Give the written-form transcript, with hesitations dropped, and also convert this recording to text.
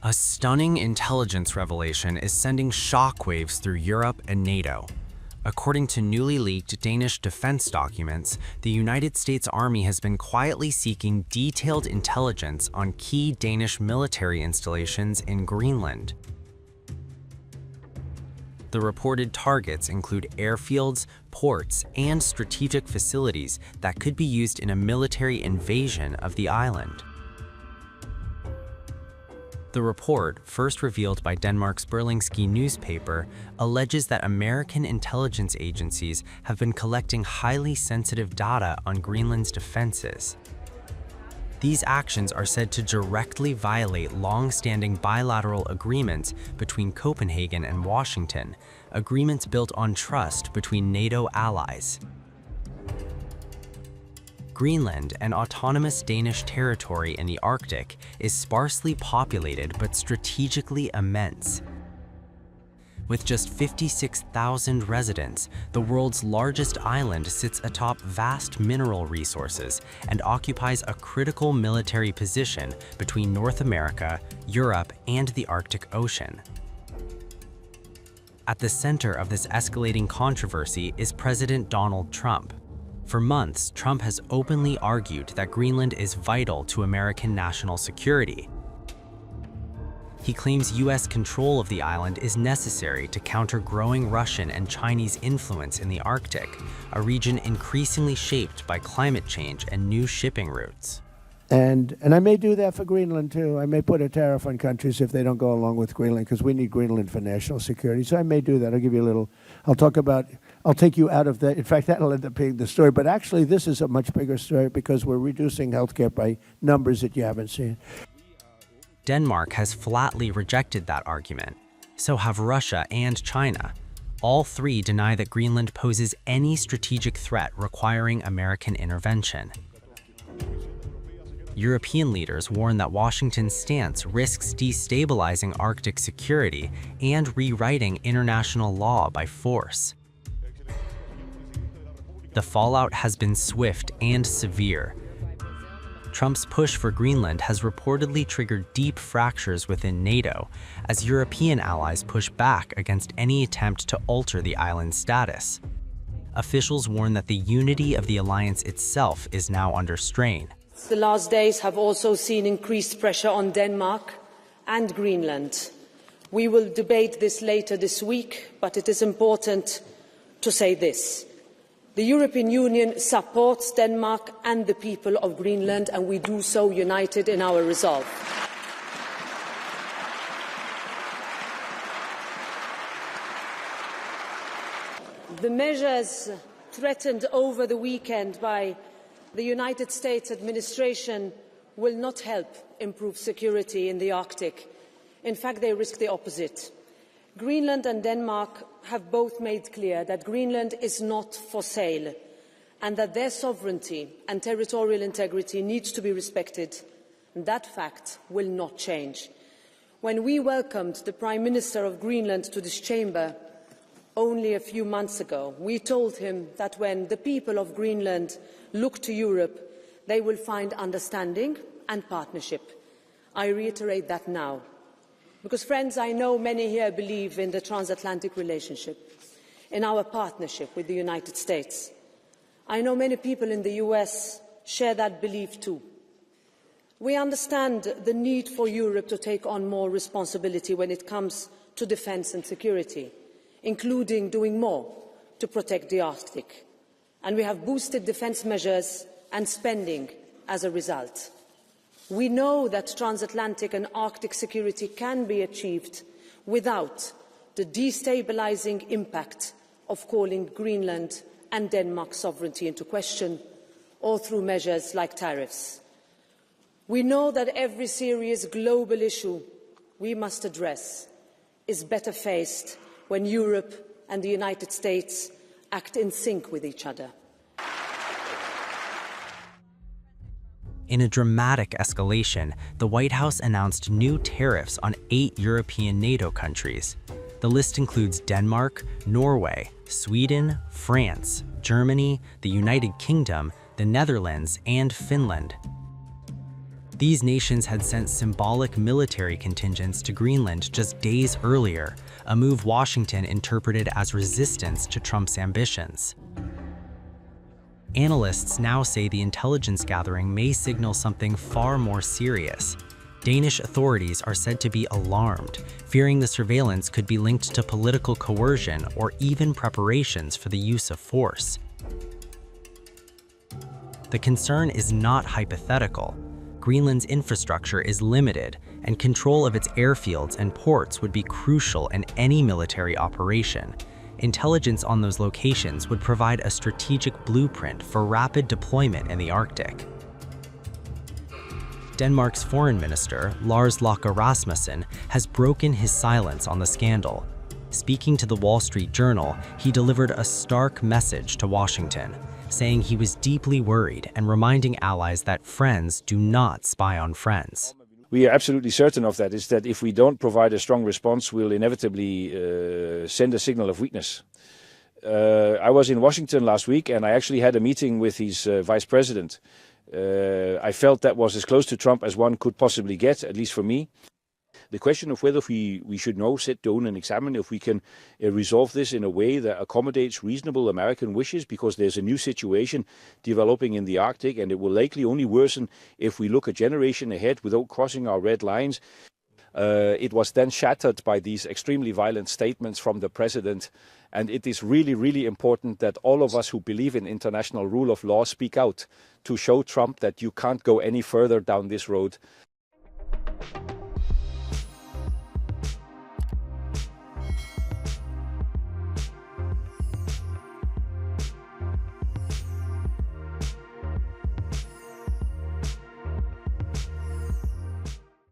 A stunning intelligence revelation is sending shockwaves through Europe and NATO. According to newly leaked Danish defense documents, the United States Army has been quietly seeking detailed intelligence on key Danish military installations in Greenland. The reported targets include airfields, ports, and strategic facilities that could be used in a military invasion of the island. The report, first revealed by Denmark's Berlingske newspaper, alleges that American intelligence agencies have been collecting highly sensitive data on Greenland's defenses. These actions are said to directly violate long-standing bilateral agreements between Copenhagen and Washington, agreements built on trust between NATO allies. Greenland, an autonomous Danish territory in the Arctic, is sparsely populated but strategically immense. With just 56,000 residents, the world's largest island sits atop vast mineral resources and occupies a critical military position between North America, Europe, and the Arctic Ocean. At the center of this escalating controversy is President Donald Trump. For months, Trump has openly argued that Greenland is vital to American national security. He claims U.S. control of the island is necessary to counter growing Russian and Chinese influence in the Arctic, a region increasingly shaped by climate change and new shipping routes. And I may do that for Greenland too. I may put a tariff on countries if they don't go along with Greenland, because we need Greenland for national security. So I may do that. I'll give you a little, I'll take you out of that. In fact, that'll end up being the story. But actually, this is a much bigger story because we're reducing healthcare by numbers that you haven't seen. Denmark has flatly rejected that argument. So have Russia and China. All three deny that Greenland poses any strategic threat requiring American intervention. European leaders warn that Washington's stance risks destabilizing Arctic security and rewriting international law by force. The fallout has been swift and severe. Trump's push for Greenland has reportedly triggered deep fractures within NATO as European allies push back against any attempt to alter the island's status. Officials warn that the unity of the alliance itself is now under strain. The last days have also seen increased pressure on Denmark and Greenland. We will debate this later this week, but it is important to say this. The European Union supports Denmark and the people of Greenland, and we do so united in our resolve. The measures threatened over the weekend by the United States administration will not help improve security in the Arctic. In fact, they risk the opposite. Greenland and Denmark have both made clear that Greenland is not for sale and that their sovereignty and territorial integrity needs to be respected. That fact will not change. When we welcomed the Prime Minister of Greenland to this chamber only a few months ago, we told him that when the people of Greenland look to Europe, they will find understanding and partnership. I reiterate that now. Because, friends, I know many here believe in the transatlantic relationship, in our partnership with the United States. I know many people in the US share that belief too. We understand the need for Europe to take on more responsibility when it comes to defence and security, including doing more to protect the Arctic. And we have boosted defence measures and spending as a result. We know that transatlantic and Arctic security can be achieved without the destabilising impact of calling Greenland and Denmark's sovereignty into question, or through measures like tariffs. We know that every serious global issue we must address is better faced when Europe and the United States act in sync with each other. In a dramatic escalation, the White House announced new tariffs on 8 European NATO countries. The list includes Denmark, Norway, Sweden, France, Germany, the United Kingdom, the Netherlands, and Finland. These nations had sent symbolic military contingents to Greenland just days earlier, a move Washington interpreted as resistance to Trump's ambitions. Analysts now say the intelligence gathering may signal something far more serious. Danish authorities are said to be alarmed, fearing the surveillance could be linked to political coercion or even preparations for the use of force. The concern is not hypothetical. Greenland's infrastructure is limited, and control of its airfields and ports would be crucial in any military operation. Intelligence on those locations would provide a strategic blueprint for rapid deployment in the Arctic. Denmark's foreign minister, Lars Løkke Rasmussen, has broken his silence on the scandal. Speaking to the Wall Street Journal, he delivered a stark message to Washington, saying he was deeply worried and reminding allies that friends do not spy on friends. We are absolutely certain of that, is that if we don't provide a strong response, we'll inevitably send a signal of weakness. I was in Washington last week and I actually had a meeting with his vice president. I felt that was as close to Trump as one could possibly get, at least for me. The question of whether we should now sit down and examine if we can resolve this in a way that accommodates reasonable American wishes, because there's a new situation developing in the Arctic and it will likely only worsen if we look a generation ahead without crossing our red lines. It was then shattered by these extremely violent statements from the president. And it is really, really important that all of us who believe in international rule of law speak out to show Trump that you can't go any further down this road.